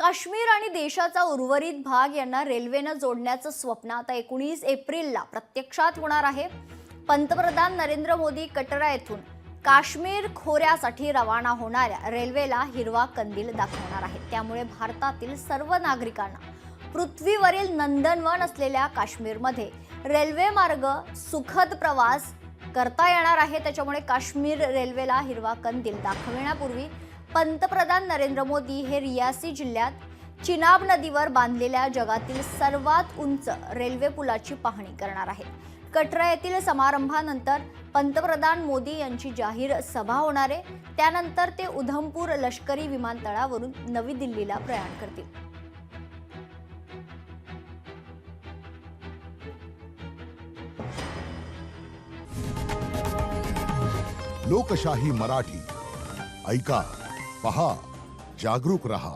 काश्मीर आणि देशाचा उर्वरित भाग यांना रेल्वेनं जोडण्याचं स्वप्न आता 19 एप्रिलला प्रत्यक्षात होणार आहे। पंतप्रधान नरेंद्र मोदी कटरा येथून काश्मीर खोऱ्यासाठी रवाना होणाऱ्या रेल्वेला हिरवा कंदील दाखवणार आहेत। त्यामुळे भारतातील सर्व नागरिकांना पृथ्वीवरील नंदनवन असलेल्या काश्मीरमध्ये रेल्वे मार्ग सुखद प्रवास करता येणार आहे। त्याच्यामुळे काश्मीर रेल्वेला हिरवा कंदील दाखवण्यापूर्वी पंतप्रधान नरेंद्र मोदी हे रियासी जिल्ह्यात चिनाब नदीवर बांधलेल्या जगातील सर्वात उंच रेल्वे पुलाची पाहणी करणार आहेत। कटरा येथील समारंभानंतर पंतप्रधान मोदी यांची जाहीर सभा होणार आहे। त्यानंतर ते उधमपूर लष्करी विमानतळावरून नवी दिल्लीला प्रयाण करतील। लोकशाही मराठी ऐका, पहा, जागरूक रहा।